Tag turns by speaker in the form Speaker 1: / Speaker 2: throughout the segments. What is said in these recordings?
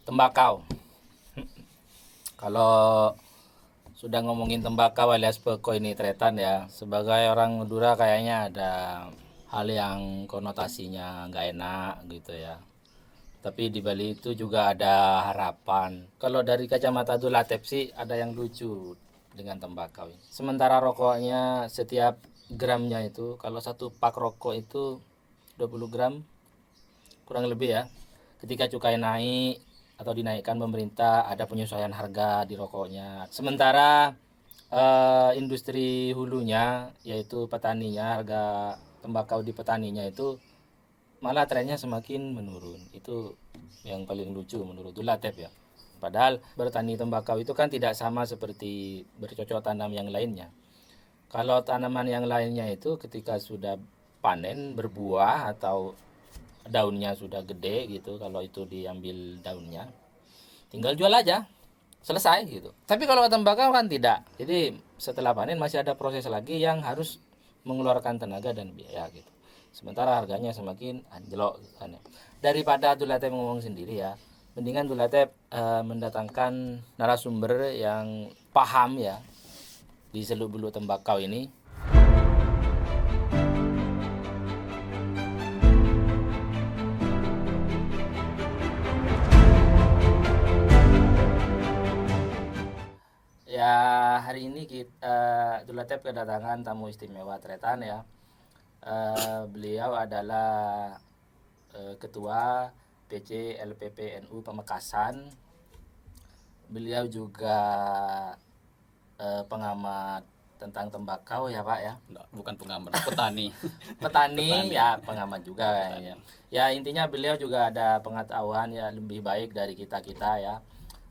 Speaker 1: Tembakau. Kalau sudah ngomongin tembakau alias peko ini Tretan ya, sebagai orang Madura kayaknya ada hal yang konotasinya nggak enak gitu ya. Tapi di Bali itu juga ada harapan. Kalau dari kacamata Dulatep sih ada yang lucu dengan tembakau. Sementara rokoknya setiap gramnya itu, kalau satu pak rokok itu 20 gram kurang lebih ya. Ketika cukai naik atau dinaikkan pemerintah, ada penyesuaian harga di rokoknya. Sementara industri hulunya yaitu petaninya, harga tembakau di petaninya itu malah trennya semakin menurun. Itu yang paling lucu menurut Dulatep ya. Padahal bertani tembakau itu kan tidak sama seperti bercocok tanam yang lainnya. Kalau tanaman yang lainnya itu ketika sudah panen berbuah atau daunnya sudah gede gitu, kalau itu diambil daunnya tinggal jual aja, selesai gitu. Tapi kalau tembakau kan tidak. Jadi setelah panen masih ada proses lagi yang harus mengeluarkan tenaga dan biaya gitu. Sementara harganya semakin anjlok kan ya. Daripada Dulatep ngomong sendiri ya, mendingan Dulatep mendatangkan narasumber yang paham ya di seluk-beluk tembakau ini. Ya, hari ini kita Dulatep kedatangan tamu istimewa Tretan ya. Beliau adalah Ketua PC LPPNU Pamekasan. Beliau juga pengamat tentang tembakau ya Pak ya.
Speaker 2: Bukan pengamat, petani.
Speaker 1: Petani ya, pengamat juga kayaknya. Ya intinya beliau juga ada pengetahuan ya lebih baik dari kita-kita ya,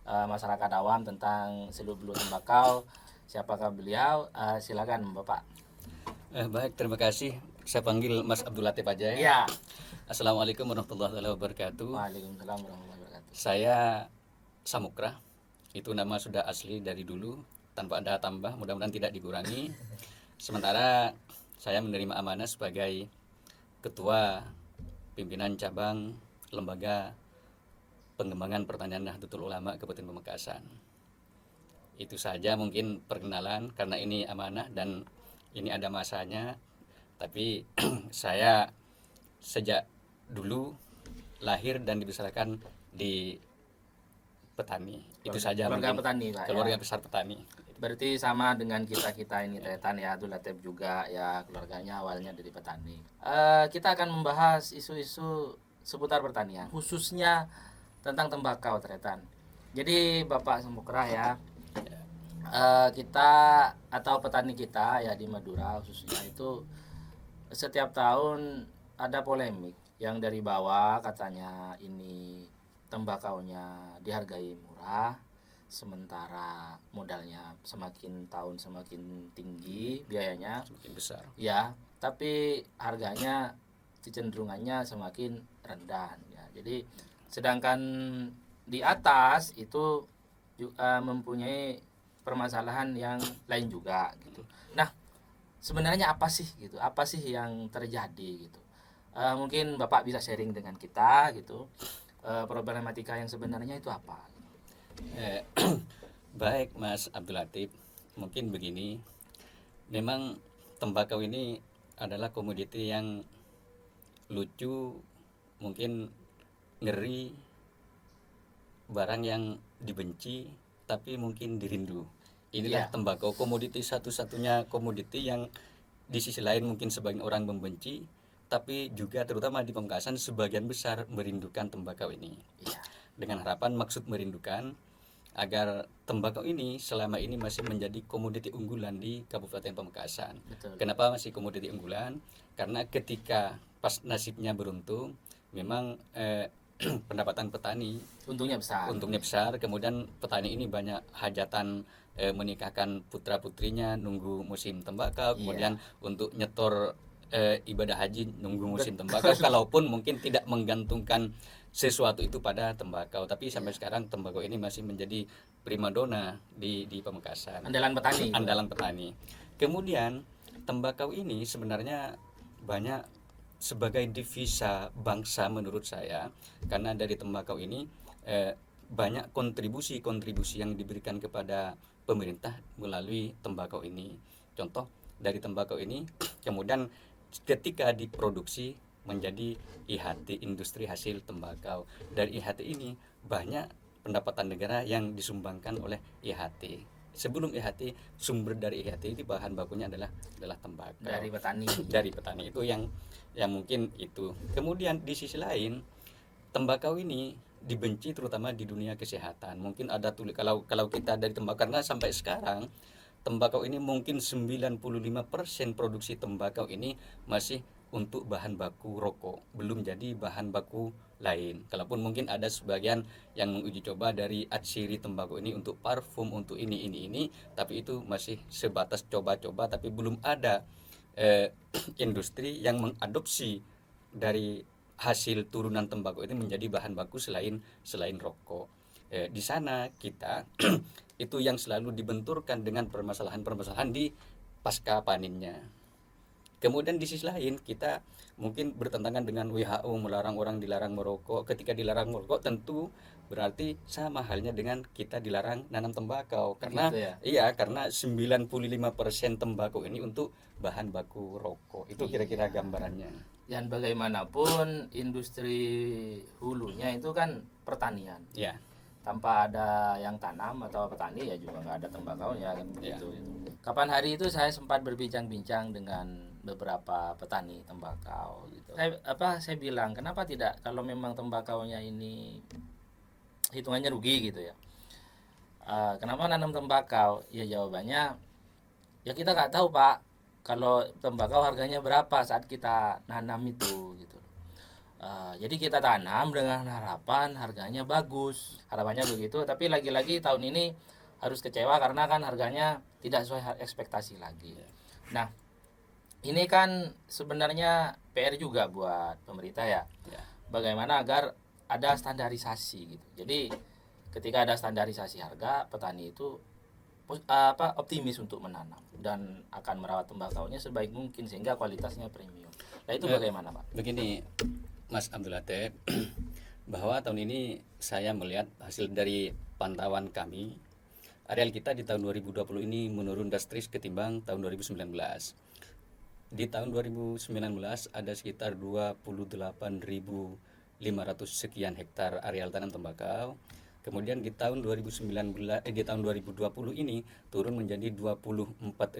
Speaker 1: masyarakat awam tentang seluk-beluk tembakau. Siapakah beliau? Silakan Bapak.
Speaker 2: Baik, terima kasih. Saya panggil Mas Abdul Latif aja ya.
Speaker 1: Ya.
Speaker 2: Assalamualaikum warahmatullahi wabarakatuh.
Speaker 1: Waalaikumsalam warahmatullahi wabarakatuh.
Speaker 2: Saya Samukra. Itu nama sudah asli dari dulu, tanpa ada tambah, mudah-mudahan tidak dikurangi. Sementara saya menerima amanah sebagai Ketua Pimpinan Cabang Lembaga Pengembangan Pertanian Nahdlatul Ulama Kabupaten Pamekasan. Itu saja mungkin perkenalan, karena ini amanah dan ini ada masanya. Tapi saya sejak dulu lahir dan dibesarkan di petani. Itu saja
Speaker 1: Keluarga
Speaker 2: mungkin.
Speaker 1: petani Pak.
Speaker 2: Keluarga
Speaker 1: Ya.
Speaker 2: besar petani.
Speaker 1: Berarti sama dengan kita ini Tretan ya, Dulatep juga ya, keluarganya awalnya dari petani. Kita akan membahas isu-isu seputar pertanian, khususnya tentang tembakau Tretan. Jadi Bapak Samukra ya, kita atau petani kita ya di Madura khususnya itu setiap tahun ada polemik yang dari bawah katanya ini tembakaunya dihargai murah, sementara modalnya semakin tahun semakin tinggi biayanya
Speaker 2: Semakin besar.
Speaker 1: ya, tapi harganya kecenderungannya semakin rendah ya. Jadi sedangkan di atas itu juga mempunyai permasalahan yang lain juga gitu. Nah, sebenarnya apa sih gitu? Apa sih yang terjadi gitu? Mungkin Bapak bisa sharing dengan kita gitu. Problematika yang sebenarnya itu apa?
Speaker 2: Eh, Baik Mas Abdul Latif, mungkin begini. Memang tembakau ini adalah komoditi yang lucu, mungkin ngeri, barang yang dibenci tapi mungkin dirindu. Inilah tembakau, komoditi satu-satunya komoditi yang di sisi lain mungkin sebagian orang membenci, tapi juga terutama di Pamekasan sebagian besar merindukan tembakau ini. Dengan harapan maksud merindukan agar tembakau ini selama ini masih menjadi komoditi unggulan di Kabupaten Pamekasan.
Speaker 1: Betul.
Speaker 2: Kenapa masih komoditi unggulan? Karena ketika pas nasibnya beruntung, memang pendapatan petani
Speaker 1: untungnya besar.
Speaker 2: Kemudian petani ini banyak hajatan menikahkan putra putrinya nunggu musim tembakau, kemudian untuk nyetor ibadah haji nunggu musim tembakau. Kalaupun mungkin tidak menggantungkan sesuatu itu pada tembakau, tapi sampai sekarang tembakau ini masih menjadi primadona di Pamekasan.
Speaker 1: Andalan
Speaker 2: petani. Kemudian tembakau ini sebenarnya banyak sebagai devisa bangsa menurut saya, karena dari tembakau ini banyak kontribusi yang diberikan kepada pemerintah melalui tembakau ini. Contoh dari tembakau ini kemudian ketika diproduksi menjadi IHT, industri hasil tembakau. Dari IHT ini banyak pendapatan negara yang disumbangkan oleh IHT. Sebelum IHT, sumber dari IHT itu bahan bakunya adalah tembakau
Speaker 1: Dari petani.
Speaker 2: dari petani. Itu yang mungkin itu. Kemudian di sisi lain, tembakau ini dibenci terutama di dunia kesehatan. Mungkin ada kalau kita dari tembakau, karena sampai sekarang tembakau ini mungkin 95% produksi tembakau ini masih untuk bahan baku rokok, belum jadi bahan baku lain. Kalaupun mungkin ada sebagian yang menguji coba dari atsiri tembakau ini untuk parfum, untuk ini, tapi itu masih sebatas coba-coba, tapi belum ada industri yang mengadopsi dari hasil turunan tembakau ini menjadi bahan baku selain rokok. Di sana kita itu yang selalu dibenturkan dengan permasalahan-permasalahan di pasca panennya. Kemudian di sisi lain kita mungkin bertentangan dengan WHO melarang orang dilarang merokok. Ketika dilarang merokok tentu berarti sama halnya dengan kita dilarang nanam tembakau, karena
Speaker 1: Gitu ya?
Speaker 2: iya, karena 95% tembakau ini untuk bahan baku rokok. Itu kira-kira gambarannya.
Speaker 1: Dan bagaimanapun industri hulunya itu kan pertanian.
Speaker 2: Ya.
Speaker 1: Tanpa ada yang tanam atau petani ya juga nggak ada tembakaunya kan begitu. Kapan hari itu saya sempat berbincang-bincang dengan beberapa petani tembakau gitu. Saya bilang kenapa tidak, kalau memang tembakaunya ini hitungannya rugi gitu ya. Kenapa nanam tembakau? Ya jawabannya ya kita nggak tahu Pak, kalau tembakau harganya berapa saat kita nanam itu gitu. Jadi kita tanam dengan harapan harganya bagus, harapannya begitu. Tapi lagi-lagi tahun ini harus kecewa karena kan harganya tidak sesuai ekspektasi lagi. Nah, ini kan sebenarnya PR juga buat pemerintah ya. Bagaimana agar ada standarisasi gitu. Jadi ketika ada standarisasi harga, petani itu optimis untuk menanam dan akan merawat tembakaunya sebaik mungkin sehingga kualitasnya premium. Nah itu bagaimana Pak?
Speaker 2: Begini Mas Abdul Latif, bahwa tahun ini saya melihat hasil dari pantauan kami, areal kita di tahun 2020 ini menurun drastis ketimbang tahun 2019. Di tahun 2019 ada sekitar 28.500 sekian hektar areal tanam tembakau. Kemudian di tahun 2020 ini turun menjadi 24.500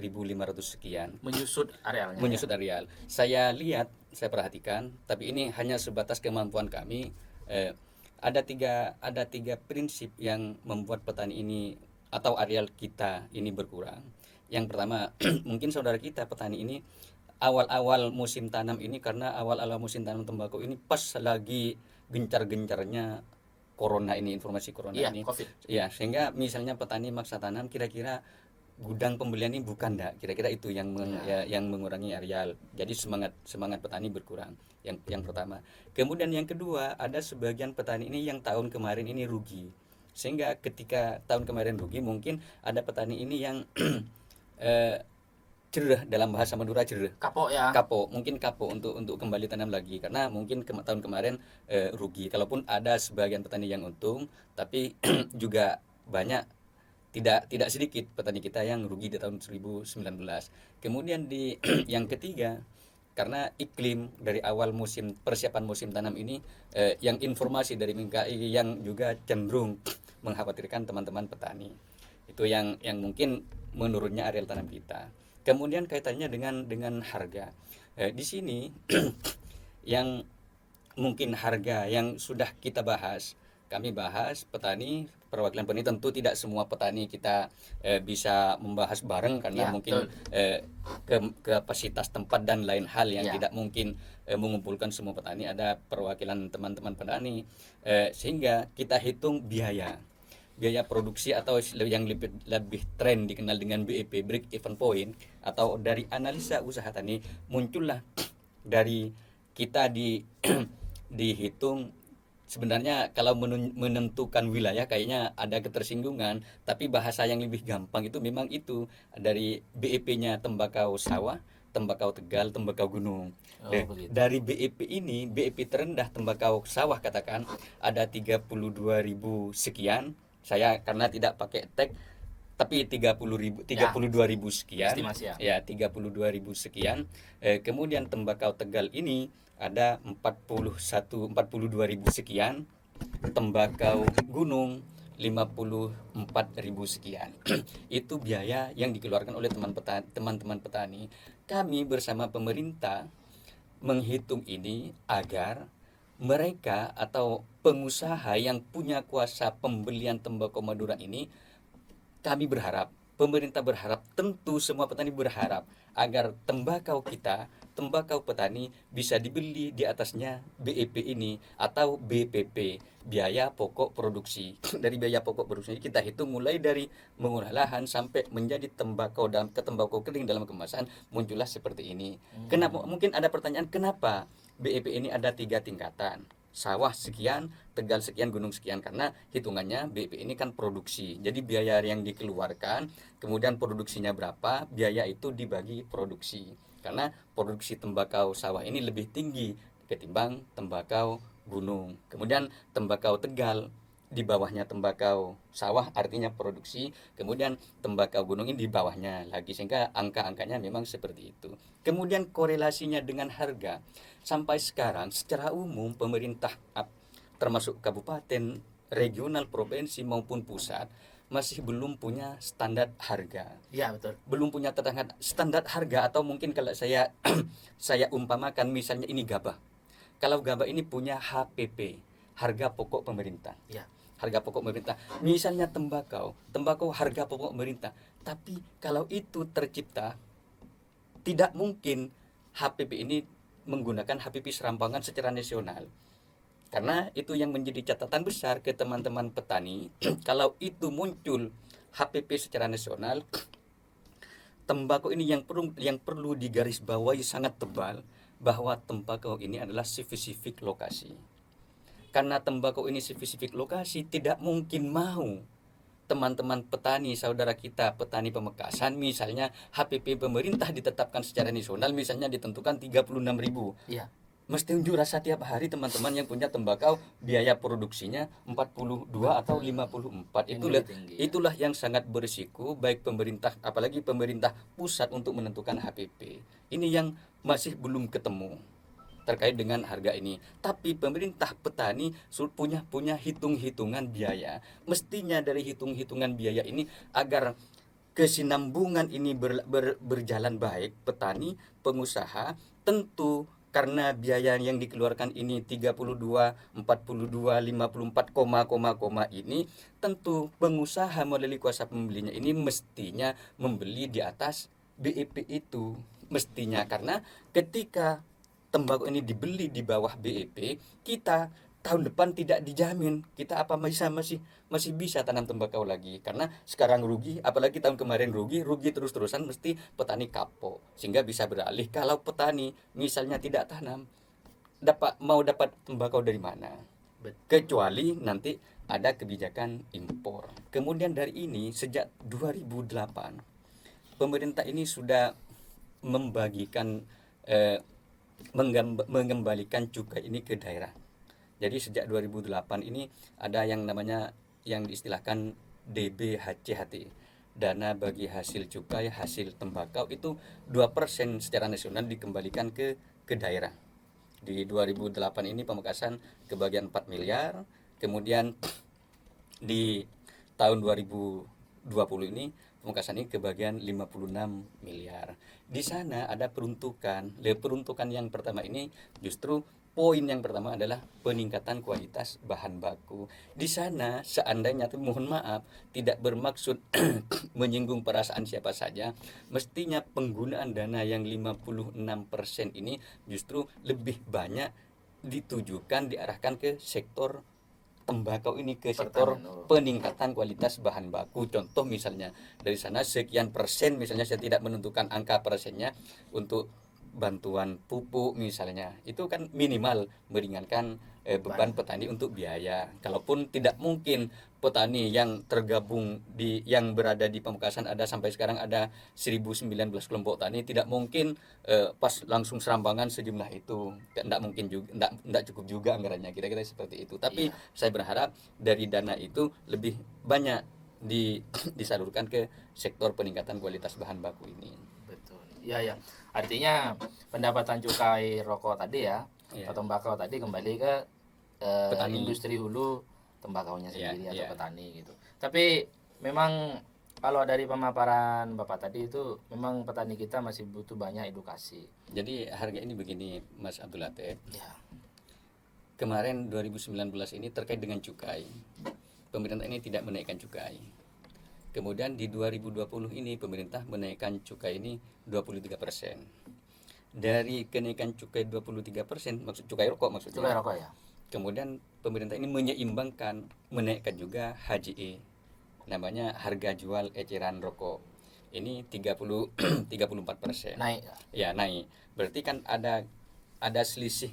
Speaker 2: sekian.
Speaker 1: Menyusut arealnya.
Speaker 2: Menyusut areal. Saya lihat, saya perhatikan, tapi ini hanya sebatas kemampuan kami. Ada tiga prinsip yang membuat petani ini atau areal kita ini berkurang. Yang pertama, mungkin saudara kita petani ini awal-awal musim tanam ini, karena awal-awal musim tanam tembakau ini pas lagi gencar-gencarnya corona ini, informasi corona ini.
Speaker 1: COVID.
Speaker 2: Ya, sehingga misalnya petani maksa tanam, kira-kira gudang pembelian ini bukan enggak, kira-kira itu yang yang mengurangi areal. Jadi semangat petani berkurang. Yang pertama. Kemudian yang kedua, ada sebagian petani ini yang tahun kemarin ini rugi. Sehingga ketika tahun kemarin rugi, mungkin ada petani ini yang cerah, dalam bahasa Madura cerah, mungkin kapok untuk kembali tanam lagi, karena mungkin tahun kemarin rugi. Kalaupun ada sebagian petani yang untung, tapi juga banyak, tidak sedikit petani kita yang rugi di tahun 2019. Kemudian di yang ketiga, karena iklim dari awal persiapan musim tanam ini, yang informasi dari MKI yang juga cenderung mengkhawatirkan teman-teman petani, itu yang mungkin menurunnya areal tanam kita. Kemudian kaitannya dengan harga. Di sini yang mungkin harga yang sudah kita bahas, kami bahas petani, perwakilan petani, tentu tidak semua petani kita bisa membahas bareng karena mungkin kapasitas tempat dan lain hal yang tidak mungkin mengumpulkan semua petani. Ada perwakilan teman-teman petani, sehingga kita hitung biaya produksi atau yang lebih tren dikenal dengan BEP, break even point, atau dari analisa usaha tani, muncullah dari kita dihitung. Sebenarnya kalau menentukan wilayah kayaknya ada ketersinggungan, tapi bahasa yang lebih gampang itu memang itu dari BEP-nya tembakau sawah, tembakau Tegal, tembakau gunung.
Speaker 1: Oh, begitu.
Speaker 2: Dari BEP ini, BEP terendah tembakau sawah katakan ada 32.000 sekian. Saya karena tidak pakai tag, tapi 30.000, 32.000 sekian.
Speaker 1: Estimasi ya.
Speaker 2: Ya, 32.000 sekian. Kemudian tembakau Tegal ini ada 42.000 sekian. Tembakau gunung 54.000 sekian. Itu biaya yang dikeluarkan oleh teman-teman petani. Kami bersama pemerintah menghitung ini agar mereka atau pengusaha yang punya kuasa pembelian tembakau Madura ini, kami berharap, pemerintah berharap, tentu semua petani berharap agar tembakau kita, tembakau petani bisa dibeli di atasnya BEP ini atau BPP, biaya pokok produksi. Dari biaya pokok produksi kita hitung mulai dari mengolah lahan sampai menjadi tembakau dalam tembakau kering dalam kemasan, muncullah seperti ini. Kenapa? Mungkin ada pertanyaan, kenapa BEP ini ada 3 tingkatan? Sawah sekian, Tegal sekian, gunung sekian, karena hitungannya BEP ini kan produksi. Jadi biaya yang dikeluarkan, kemudian produksinya berapa, biaya itu dibagi produksi. Karena produksi tembakau sawah ini lebih tinggi ketimbang tembakau gunung. Kemudian tembakau Tegal di bawahnya tembakau sawah artinya produksi, kemudian tembakau gunung ini di bawahnya lagi, sehingga angka-angkanya memang seperti itu. Kemudian korelasinya dengan harga, sampai sekarang secara umum pemerintah termasuk kabupaten, regional, provinsi maupun pusat masih belum punya standar harga.
Speaker 1: Iya, betul.
Speaker 2: Belum punya standar harga, atau mungkin kalau saya saya umpamakan misalnya ini gabah. Kalau gabah ini punya HPP, harga pokok pemerintah.
Speaker 1: Iya.
Speaker 2: Harga pokok pemerintah. Misalnya tembakau harga pokok pemerintah. Tapi kalau itu tercipta, tidak mungkin HPP ini menggunakan HPP serampangan secara nasional. Karena itu yang menjadi catatan besar ke teman-teman petani. Kalau itu muncul HPP secara nasional, tembakau ini yang perlu digarisbawahi sangat tebal, bahwa tembakau ini adalah spesifik lokasi. Karena tembakau ini spesifik lokasi, tidak mungkin mau teman-teman petani, saudara kita petani Pamekasan, misalnya HPP pemerintah ditetapkan secara nasional, misalnya ditentukan 36.000.
Speaker 1: Iya.
Speaker 2: Mesti unjuk rasa tiap hari teman-teman yang punya tembakau, biaya produksinya 42 atau 54. Itulah yang sangat berisiko baik pemerintah, apalagi pemerintah pusat, untuk menentukan HPP. Ini yang masih belum ketemu terkait dengan harga ini. Tapi pemerintah petani punya hitung-hitungan biaya. Mestinya dari hitung-hitungan biaya ini, agar kesinambungan ini berjalan baik, petani, pengusaha, tentu karena biaya yang dikeluarkan ini 32, 42, 54, ini, tentu pengusaha melalui kuasa pembelinya ini mestinya membeli di atas BEP itu. Mestinya, karena ketika tembakau ini dibeli di bawah BEP, kita tahun depan tidak dijamin kita masih bisa tanam tembakau lagi, karena sekarang rugi, apalagi tahun kemarin rugi terus-terusan, mesti petani kapok, sehingga bisa beralih. Kalau petani misalnya tidak tanam, mau dapat tembakau dari mana? Kecuali nanti ada kebijakan impor. Kemudian dari ini, sejak 2008 pemerintah ini sudah membagikan mengembalikan cukai ini ke daerah. Jadi sejak 2008 ini ada yang namanya, yang diistilahkan DBHCHT, dana bagi hasil cukai hasil tembakau, itu 2% secara nasional dikembalikan ke daerah. Di 2008 ini Pamekasan kebagian 4 miliar, kemudian di tahun 2020 ini Pamekasan ini kebagian 56 miliar. Di sana ada peruntukan yang pertama ini, justru poin yang pertama adalah peningkatan kualitas bahan baku. Di sana seandainya, mohon maaf, tidak bermaksud menyinggung perasaan siapa saja, mestinya penggunaan dana yang 56% ini justru lebih banyak ditujukan, diarahkan ke sektor tembakau ini, ke sektor peningkatan kualitas bahan baku. Contoh misalnya dari sana sekian persen, misalnya saya tidak menentukan angka persennya, untuk bantuan pupuk misalnya, itu kan minimal meringankan beban petani untuk biaya. Kalaupun tidak mungkin petani yang tergabung yang berada di Pamekasan, ada sampai sekarang ada 1019 kelompok tani, tidak mungkin pas langsung serambangan sejumlah itu, tidak mungkin juga, tidak cukup juga anggarannya, kira-kira seperti itu. Tapi saya berharap dari dana itu lebih banyak disalurkan ke sektor peningkatan kualitas bahan baku ini.
Speaker 1: Betul. Ya ya. Artinya pendapatan cukai rokok tadi ya,
Speaker 2: Iya.
Speaker 1: atau tembakau tadi kembali ke
Speaker 2: Petani.
Speaker 1: industri hulu tembakaunya
Speaker 2: Iya,
Speaker 1: sendiri atau
Speaker 2: iya.
Speaker 1: petani gitu. Tapi memang kalau dari pemaparan Bapak tadi itu memang petani kita masih butuh banyak edukasi.
Speaker 2: Jadi harga ini begini, Mas Abdul Latif.
Speaker 1: Ya.
Speaker 2: Kemarin 2019 ini terkait dengan cukai. Pemerintah ini tidak menaikkan cukai. Kemudian di 2020 ini pemerintah menaikkan cukai ini 23%. Dari kenaikan cukai 23%, maksud cukai rokok maksudnya.
Speaker 1: Cukai rokok ya.
Speaker 2: Kemudian pemerintah ini menyeimbangkan, menaikkan juga HJE, namanya harga jual eceran rokok. Ini 34%.
Speaker 1: Naik.
Speaker 2: Ya, naik. Berarti kan ada selisih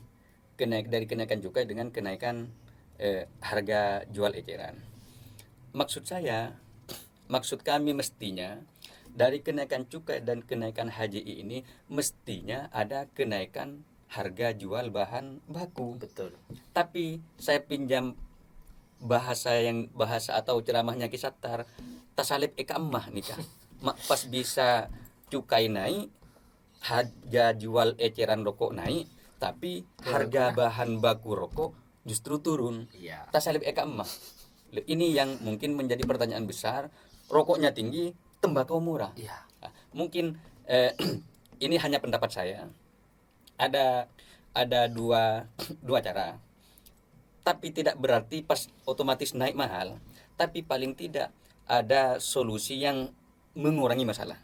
Speaker 2: dari kenaikan cukai dengan kenaikan harga jual eceran. Maksud kami mestinya dari kenaikan cukai dan kenaikan HJI ini mestinya ada kenaikan harga jual bahan baku.
Speaker 1: Betul.
Speaker 2: Tapi saya pinjam bahasa atau ceramahnya Ki Sattar, tasalib eka emah nih Kak. Pas bisa cukai naik, harga jual eceran rokok naik, tapi harga bahan baku rokok justru turun.
Speaker 1: Iya.
Speaker 2: Tasalib eka emah. Ini yang mungkin menjadi pertanyaan besar. Rokoknya tinggi, tembakau murah.
Speaker 1: Iya.
Speaker 2: Nah, mungkin ini hanya pendapat saya. Ada dua cara. Tapi tidak berarti pas otomatis naik mahal. Tapi paling tidak ada solusi yang mengurangi masalah.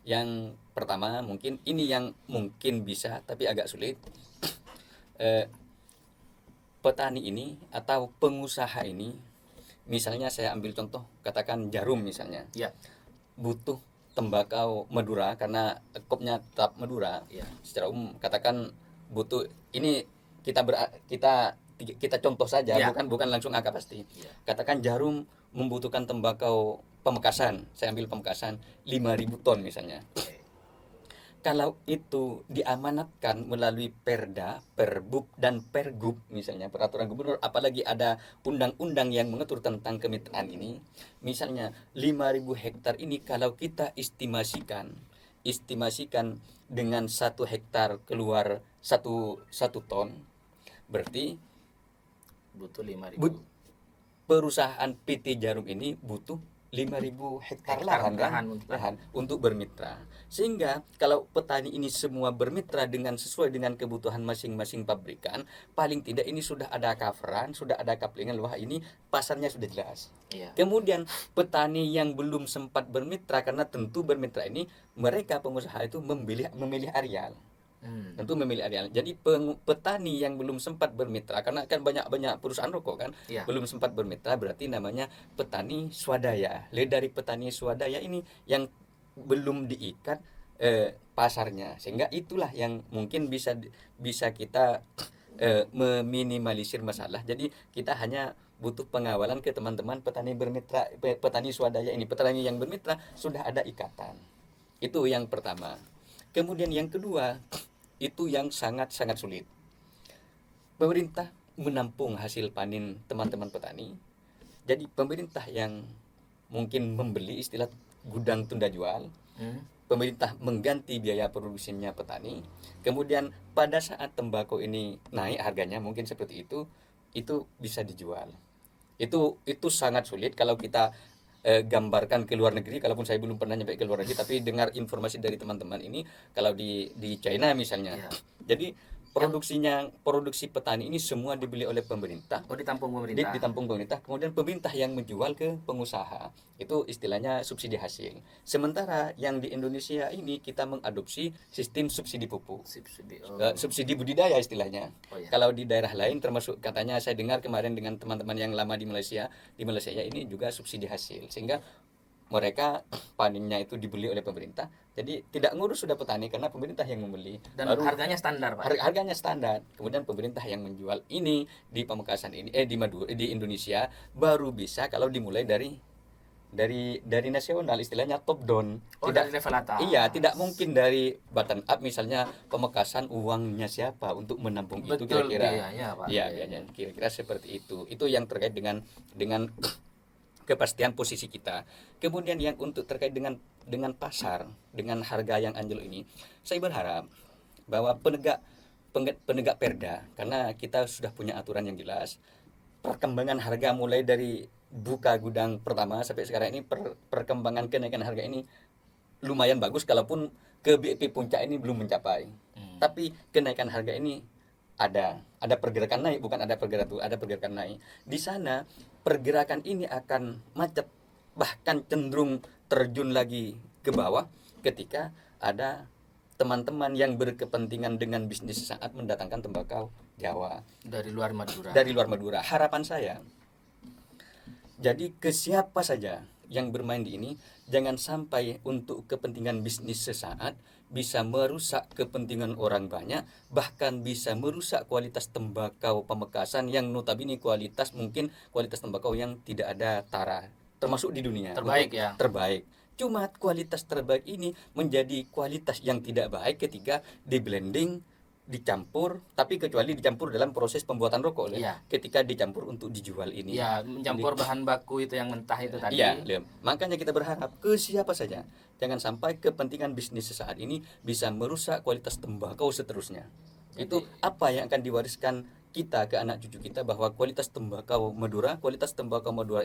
Speaker 2: Yang pertama mungkin ini yang mungkin bisa tapi agak sulit. Petani ini atau pengusaha ini, misalnya saya ambil contoh, katakan jarum misalnya,
Speaker 1: Iya.
Speaker 2: butuh tembakau Madura karena kopnya tetap Madura.
Speaker 1: Iya.
Speaker 2: Secara umum katakan butuh, ini kita contoh saja,
Speaker 1: Ya.
Speaker 2: bukan langsung angka pasti.
Speaker 1: Ya.
Speaker 2: Katakan jarum membutuhkan tembakau Pamekasan, saya ambil Pamekasan 5.000 ton misalnya.
Speaker 1: Oke.
Speaker 2: Kalau itu diamanatkan melalui Perda, Perbub dan Pergub misalnya, peraturan gubernur, apalagi ada undang-undang yang mengatur tentang kemitraan ini, misalnya 5.000 hektar ini kalau kita estimasikan dengan 1 hektar keluar satu ton, berarti
Speaker 1: Butuh 5.000.
Speaker 2: perusahaan PT Jarum ini butuh 5.000 hektar lahan untuk bermitra. Sehingga kalau petani ini semua bermitra sesuai dengan kebutuhan masing-masing pabrikan, paling tidak ini sudah ada coveran, sudah ada kaplingan, wah ini pasarnya sudah jelas.
Speaker 1: Iya.
Speaker 2: Kemudian petani yang belum sempat bermitra, karena tentu bermitra ini mereka pengusaha itu memilih areal. Tentu memilih areal. Jadi petani yang belum sempat bermitra, karena kan banyak perusahaan rokok kan,
Speaker 1: Iya.
Speaker 2: belum sempat bermitra, berarti namanya petani swadaya. Dari petani swadaya ini yang belum diikat pasarnya, sehingga itulah yang mungkin bisa kita meminimalisir masalah. Jadi kita hanya butuh pengawalan ke teman-teman petani bermitra, petani swadaya ini, petani yang bermitra sudah ada ikatan. Itu yang pertama. Kemudian yang kedua, itu yang sangat-sangat sulit. Pemerintah menampung hasil panen teman-teman petani. Jadi pemerintah yang mungkin membeli, istilah gudang tunda jual. Pemerintah mengganti biaya produksinya petani. Kemudian pada saat tembakau ini naik harganya, mungkin seperti itu bisa dijual. Itu sangat sulit kalau kita gambarkan ke luar negeri. Kalaupun saya belum pernah nyampe ke luar negeri, tapi dengar informasi dari teman-teman ini, kalau di China misalnya,
Speaker 1: Ya.
Speaker 2: jadi produksi petani ini semua dibeli oleh pemerintah.
Speaker 1: Ditampung pemerintah.
Speaker 2: Ditampung pemerintah, kemudian pemerintah yang menjual ke pengusaha. Itu istilahnya subsidi hasil. Sementara yang di Indonesia ini kita mengadopsi sistem subsidi pupuk. Subsidi budidaya istilahnya.
Speaker 1: Oh, ya.
Speaker 2: Kalau di daerah lain, termasuk katanya saya dengar kemarin dengan teman-teman yang lama di Malaysia ini juga subsidi hasil. Sehingga mereka panennya itu dibeli oleh pemerintah, jadi tidak ngurus sudah petani karena pemerintah yang membeli.
Speaker 1: Dan
Speaker 2: Baru
Speaker 1: harganya standar, Pak.
Speaker 2: harganya standar, kemudian pemerintah yang menjual ini di Pamekasan ini di Madura, di Indonesia baru bisa kalau dimulai dari nasional, istilahnya top down.
Speaker 1: Oh, dari level atas.
Speaker 2: Iya, tidak mungkin dari bottom up, misalnya Pamekasan uangnya siapa untuk menampung itu,
Speaker 1: Betul,
Speaker 2: kira-kira.
Speaker 1: biayanya, Pak.
Speaker 2: Iya, biayanya kira-kira seperti itu. Itu yang terkait dengan kepastian posisi kita. Kemudian yang untuk terkait dengan pasar, dengan harga yang anjlok ini, saya berharap bahwa penegak perda, karena kita sudah punya aturan yang jelas, perkembangan harga mulai dari buka gudang pertama sampai sekarang ini, perkembangan kenaikan harga ini lumayan bagus, kalaupun ke BEP puncak ini belum mencapai. Tapi kenaikan harga ini ada pergerakan naik, bukan ada pergerakan naik. Di sana pergerakan ini akan macet, bahkan cenderung terjun lagi ke bawah ketika ada teman-teman yang berkepentingan dengan bisnis saat mendatangkan tembakau Jawa
Speaker 1: Dari luar Madura.
Speaker 2: dari luar Madura. Harapan saya, jadi ke siapa saja yang bermain di ini, jangan sampai untuk kepentingan bisnis sesaat bisa merusak kepentingan orang banyak, bahkan bisa merusak kualitas tembakau Pamekasan yang notabene mungkin kualitas tembakau yang tidak ada tara termasuk di dunia.
Speaker 1: Terbaik ya.
Speaker 2: Terbaik. Cuma kualitas terbaik ini menjadi kualitas yang tidak baik ketika di blending, dicampur, tapi kecuali dicampur dalam proses pembuatan rokok.
Speaker 1: Iya.
Speaker 2: Ketika dicampur untuk dijual ini.
Speaker 1: Ya, mencampur bahan baku itu yang mentah itu tadi.
Speaker 2: Iya, Lem. Makanya kita berharap ke siapa saja, jangan sampai kepentingan bisnis sesaat ini bisa merusak kualitas tembakau seterusnya. Itu apa yang akan diwariskan kita ke anak cucu kita, bahwa kualitas tembakau Madura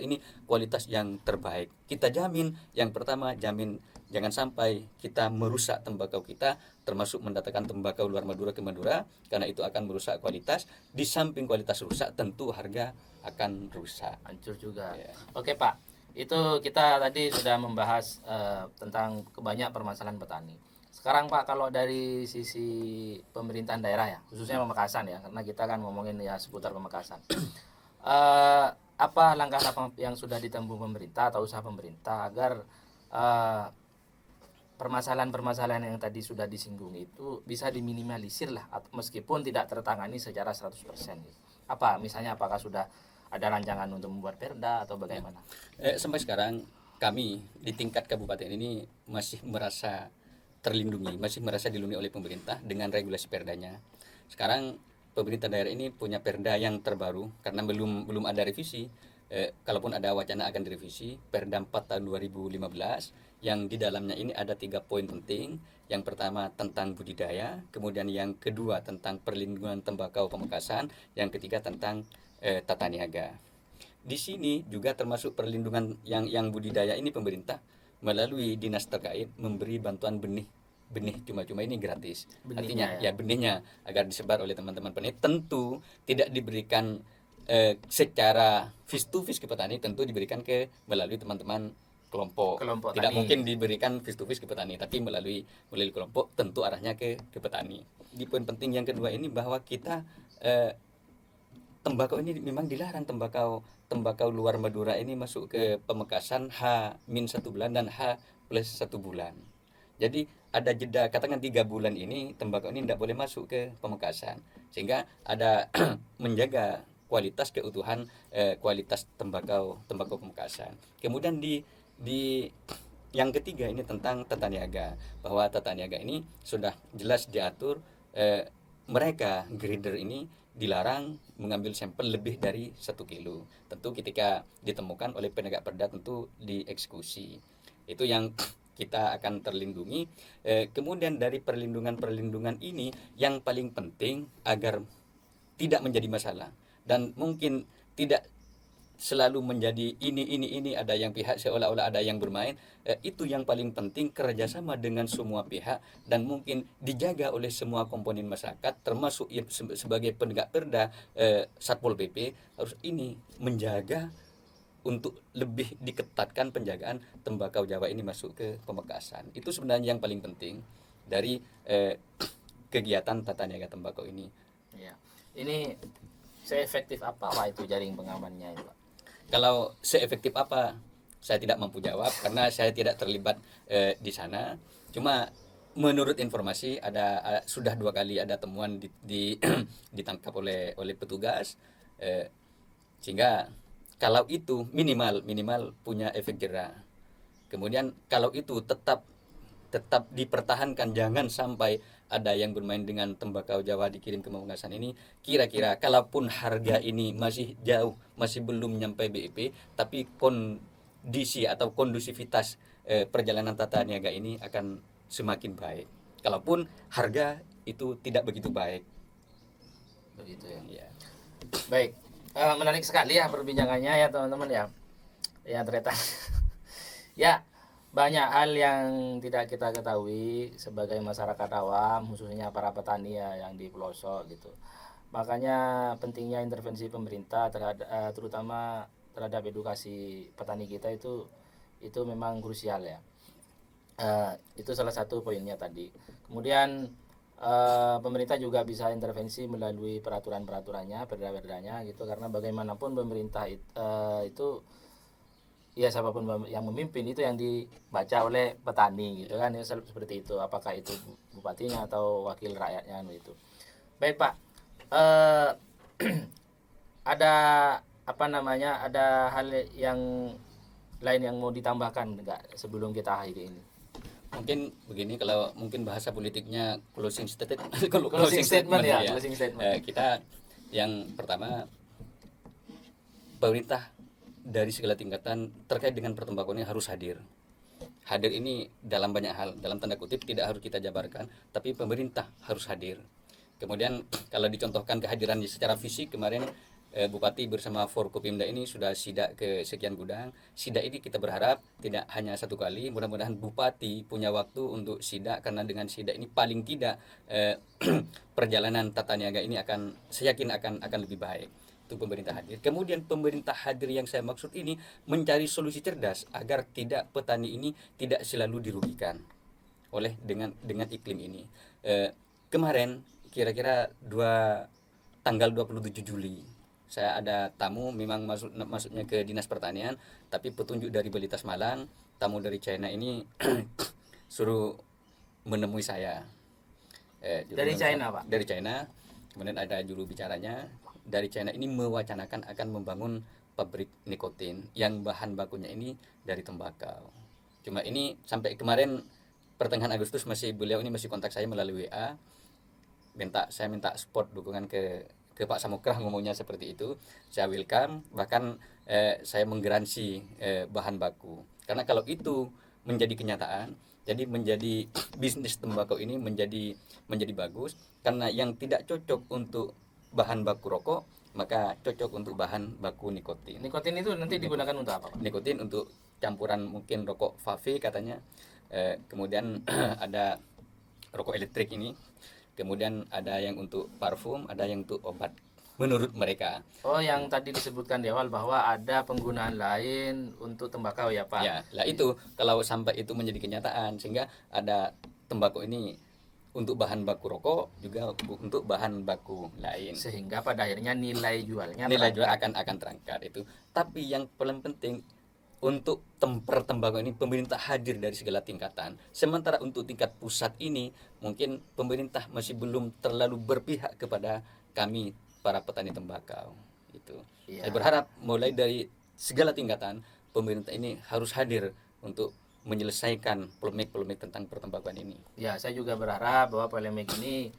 Speaker 2: ini kualitas yang terbaik. Kita jamin, yang pertama jamin jangan sampai kita merusak tembakau kita, termasuk mendatangkan tembakau luar Madura ke Madura, karena itu akan merusak kualitas. Di samping kualitas rusak, tentu harga akan rusak.
Speaker 1: Hancur juga.
Speaker 2: Ya.
Speaker 1: Oke, Pak. Itu kita tadi sudah membahas tentang banyak permasalahan petani. Sekarang Pak, kalau dari sisi pemerintahan daerah ya, khususnya Pamekasan ya, karena kita kan ngomongin ya seputar Pamekasan. Apa langkah yang sudah ditempuh pemerintah atau usaha pemerintah agar permasalahan-permasalahan yang tadi sudah disinggung itu bisa diminimalisir lah, meskipun tidak tertangani secara 100% gitu. Apa misalnya, apakah sudah ada rancangan untuk membuat perda atau bagaimana?
Speaker 2: Sampai sekarang kami di tingkat kabupaten ini masih merasa terlindungi, masih merasa dilindungi oleh pemerintah dengan regulasi perdanya. Sekarang pemerintah daerah ini punya perda yang terbaru, karena belum ada revisi. Kalaupun ada wacana akan direvisi, Perda 4 tahun 2015, yang di dalamnya ini ada 3 poin penting. Yang pertama tentang budidaya, kemudian yang kedua tentang perlindungan tembakau Pamekasan, yang ketiga tentang tata niaga. Di sini juga termasuk perlindungan yang budidaya ini, pemerintah melalui dinas terkait memberi bantuan benih cuma-cuma ini gratis.
Speaker 1: Benihnya,
Speaker 2: Artinya ya benihnya agar disebar oleh teman-teman petani, tentu tidak diberikan secara face to face ke petani, tentu diberikan melalui teman-teman kelompok tidak
Speaker 1: tani.
Speaker 2: mungkin diberikan face to face ke petani, tapi melalui kelompok, tentu arahnya ke petani. Di poin penting yang kedua ini, bahwa kita tembakau ini memang dilarang, tembakau luar Madura ini masuk ke Pamekasan H-1 bulan dan H+1 bulan. Jadi ada jeda, katakan 3 bulan ini tembakau ini tidak boleh masuk ke Pamekasan, sehingga ada menjaga kualitas keutuhan kualitas tembakau Pamekasan. Kemudian di yang ketiga ini tentang tata niaga, bahwa tata niaga ini sudah jelas diatur, mereka grader ini dilarang mengambil sampel lebih dari 1 kilo. Tentu ketika ditemukan oleh penegak perda, tentu dieksekusi. Itu yang kita akan terlindungi. Kemudian dari perlindungan ini, yang paling penting agar tidak menjadi masalah, dan mungkin tidak selalu menjadi ini ada yang pihak seolah-olah ada yang bermain, itu yang paling penting, kerjasama dengan semua pihak, dan mungkin dijaga oleh semua komponen masyarakat, termasuk sebagai penegak perda, Satpol PP harus ini menjaga untuk lebih diketatkan penjagaan tembakau Jawa ini masuk ke Pamekasan. Itu sebenarnya yang paling penting dari kegiatan tata niaga tembakau ini.
Speaker 1: Ya. Ini seefektif apa Pak itu jaring pengamannya itu, Pak?
Speaker 2: Kalau seefektif apa saya tidak mampu jawab karena saya tidak terlibat di sana. Cuma menurut informasi sudah 2 kali ada temuan ditangkap oleh petugas, sehingga kalau itu minimal punya efek jera. Kemudian kalau itu tetap dipertahankan, jangan sampai ada yang bermain dengan tembakau Jawa dikirim ke Pamekasan ini. Kira-kira kalaupun harga ini masih jauh, masih belum nyampe BIP, tapi kondisi atau kondusivitas perjalanan tata niaga ini akan semakin baik. Kalaupun harga itu tidak begitu baik.
Speaker 1: Begitu ya.
Speaker 2: Ya.
Speaker 1: Baik, menarik sekali ya perbincangannya ya teman-teman ya. Ya ternyata ya banyak hal yang tidak kita ketahui sebagai masyarakat awam, khususnya para petani ya yang di pelosok gitu. Makanya pentingnya intervensi pemerintah terutama terhadap edukasi petani kita itu memang krusial ya. Itu salah satu poinnya tadi. Kemudian pemerintah juga bisa intervensi melalui peraturan-peraturannya, perda-perdanya gitu, karena bagaimanapun pemerintah itu ya siapapun yang memimpin itu yang dibaca oleh petani gitu kan ya, seperti itu, apakah itu bupatinya atau wakil rakyatnya gitu. Baik Pak, eh, ada ada hal yang lain yang mau ditambahkan nggak sebelum kita akhiri ini?
Speaker 2: Mungkin begini, kalau mungkin bahasa politiknya closing statement,
Speaker 1: Closing statement ya, closing statement.
Speaker 2: Kita yang pertama, pemerintah dari segala tingkatan terkait dengan pertembakauan ini harus hadir. Hadir ini dalam banyak hal, dalam tanda kutip tidak harus kita jabarkan, tapi pemerintah harus hadir. Kemudian kalau dicontohkan kehadirannya secara fisik, kemarin Bupati bersama Forkopimda ini sudah sidak ke sekian gudang. Sidak ini kita berharap tidak hanya 1 kali, mudah-mudahan Bupati punya waktu untuk sidak, karena dengan sidak ini paling tidak perjalanan tata niaga ini saya yakin akan lebih baik. Itu pemerintah hadir. Kemudian pemerintah hadir yang saya maksud ini mencari solusi cerdas agar petani ini tidak selalu dirugikan oleh dengan iklim ini. Kemarin kira-kira tanggal 27 Juli saya ada tamu, memang masuknya ke Dinas Pertanian, tapi petunjuk dari Belitas Malang, tamu dari China ini suruh menemui saya.
Speaker 1: Dari China Pak?
Speaker 2: Dari China. Kemudian ada juru bicaranya dari China ini mewacanakan akan membangun pabrik nikotin yang bahan bakunya ini dari tembakau. Cuma ini sampai kemarin pertengahan Agustus beliau ini masih kontak saya melalui WA, saya minta support dukungan ke Pak Samukrah, ngomongnya seperti itu. Saya welcome, bahkan saya menggaransi bahan baku, karena kalau itu menjadi kenyataan, jadi menjadi bisnis tembakau ini menjadi bagus, karena yang tidak cocok untuk bahan baku rokok maka cocok untuk bahan baku nikotin.
Speaker 1: Nikotin itu nanti digunakan untuk apa Pak?
Speaker 2: Nikotin untuk campuran mungkin rokok vape katanya. Kemudian ada rokok elektrik ini. Kemudian ada yang untuk parfum, ada yang untuk obat menurut mereka.
Speaker 1: Oh, yang tadi disebutkan di awal bahwa ada penggunaan lain untuk tembakau ya Pak?
Speaker 2: Ya, lah itu kalau sampai itu menjadi kenyataan, sehingga ada tembakau ini untuk bahan baku rokok juga untuk bahan baku lain,
Speaker 1: sehingga pada akhirnya nilai jual
Speaker 2: akan terangkat itu. Tapi yang paling penting untuk tembakau ini pemerintah hadir dari segala tingkatan. Sementara untuk tingkat pusat ini mungkin pemerintah masih belum terlalu berpihak kepada kami para petani tembakau. Itu. Ya. Saya berharap mulai dari segala tingkatan pemerintah ini harus hadir untuk menyelesaikan polemik-polemik tentang pertembakauan ini.
Speaker 1: Ya, saya juga berharap bahwa polemik ini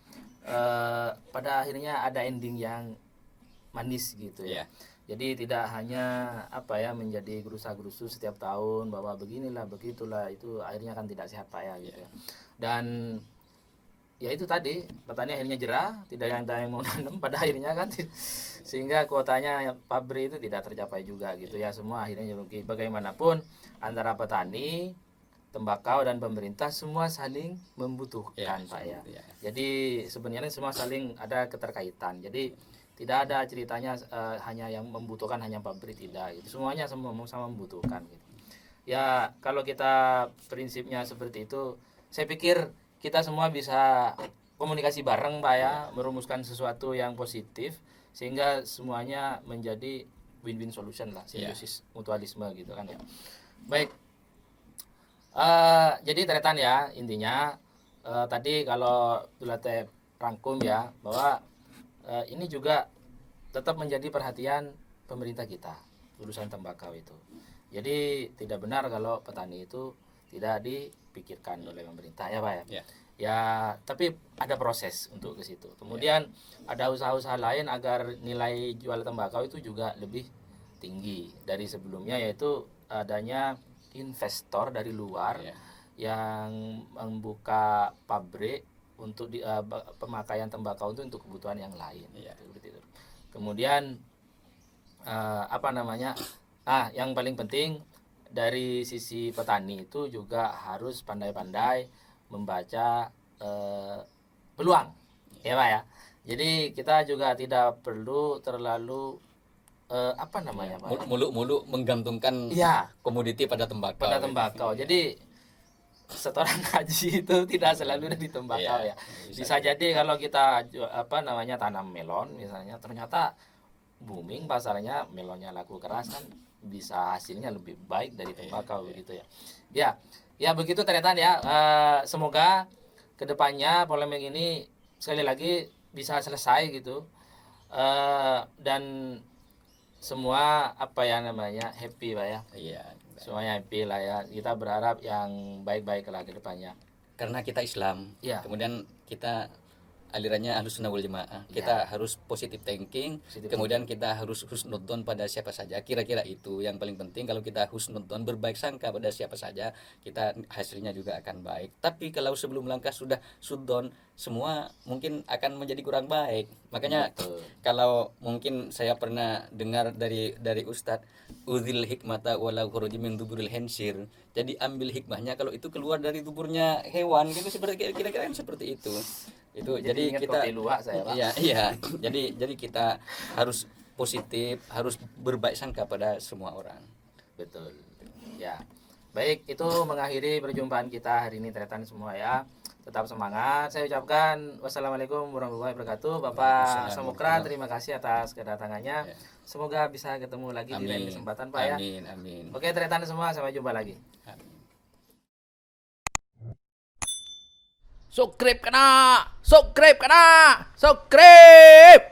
Speaker 1: pada akhirnya ada ending yang manis gitu ya. Jadi tidak hanya menjadi gerusa-gerusu setiap tahun bahwa beginilah begitulah, itu akhirnya kan tidak sehat Pak ya gitu ya. Dan ya itu tadi, petani akhirnya jerah, tidak ada yang mau nanam pada akhirnya kan, sehingga kuotanya pabrik itu tidak tercapai juga gitu ya. Semua akhirnya rugi. Bagaimanapun antara petani, tembakau dan pemerintah semua saling membutuhkan Pak ya. Jadi sebenarnya semua saling ada keterkaitan. Jadi tidak ada ceritanya hanya yang membutuhkan hanya pabrik, tidak gitu. Semuanya sama membutuhkan gitu. Ya kalau kita prinsipnya seperti itu, saya pikir kita semua bisa komunikasi bareng Pak ya, merumuskan sesuatu yang positif sehingga semuanya menjadi win-win solution lah, simbiosis mutualisme gitu kan ya. Baik. Jadi Tretan ya, intinya tadi kalau Dulate rangkum ya, bahwa ini juga tetap menjadi perhatian pemerintah kita, urusan tembakau itu. Jadi tidak benar kalau petani itu tidak dipikirkan oleh pemerintah ya Pak ya.
Speaker 2: Ya.
Speaker 1: Ya, tapi ada proses untuk ke situ. Kemudian ada usaha-usaha lain agar nilai jual tembakau itu juga lebih tinggi dari sebelumnya, yaitu adanya investor dari luar
Speaker 2: Ya.
Speaker 1: yang membuka pabrik untuk pemakaian tembakau itu untuk kebutuhan yang lain.
Speaker 2: Ya.
Speaker 1: Seperti itu. Kemudian apa namanya? Yang paling penting dari sisi petani itu juga harus pandai-pandai membaca peluang, ya Pak ya. Jadi kita juga tidak perlu terlalu apa namanya Pak ya?
Speaker 2: Muluk-muluk menggantungkan
Speaker 1: Iya,
Speaker 2: komoditi pada tembakau.
Speaker 1: pada tembakau. Jadi setoran haji itu tidak selalu dari tembakau
Speaker 2: Iya,
Speaker 1: ya. Bisa jadi kalau kita tanam melon misalnya, ternyata booming pasarnya, melonnya laku keras, kan bisa hasilnya lebih baik dari tembakau begitu ya. Ya begitu Tretan ya. Semoga kedepannya polemik ini sekali lagi bisa selesai gitu. Dan semua happy Pak ya.
Speaker 2: Iya.
Speaker 1: Semuanya happy lah ya. Kita berharap yang baik-baik lah ke depannya.
Speaker 2: Karena kita Islam,
Speaker 1: Ya.
Speaker 2: kemudian kita alirannya Ahlussunnah wal Jamaah. Kita harus positive thinking, kemudian kita harus husnudzon pada siapa saja. Kira-kira itu yang paling penting. Kalau kita husnudzon, berbaik sangka pada siapa saja, kita hasilnya juga akan baik. Tapi kalau sebelum langkah sudah sudzon, semua mungkin akan menjadi kurang baik. Makanya kalau mungkin saya pernah dengar dari Ustadz, uzil hikmata walau khuruji min duburil hensir. Jadi ambil hikmahnya kalau itu keluar dari tuburnya hewan, gitu, seperti kira-kira kan seperti itu. Itu jadi kita
Speaker 1: saya, Pak.
Speaker 2: iya jadi kita harus positif, harus berbaik sangka pada semua orang.
Speaker 1: Betul ya. Baik, itu mengakhiri perjumpaan kita hari ini Tretan semua ya. Tetap semangat. Saya ucapkan wassalamualaikum warahmatullahi wabarakatuh. Bapak Samukra, terima kasih atas kedatangannya. Semoga bisa ketemu lagi di lain kesempatan Pak ya.
Speaker 2: Amin.
Speaker 1: Oke Tretan semua, sampai jumpa lagi.
Speaker 2: Amin.
Speaker 1: Subscribe kena, subscribe.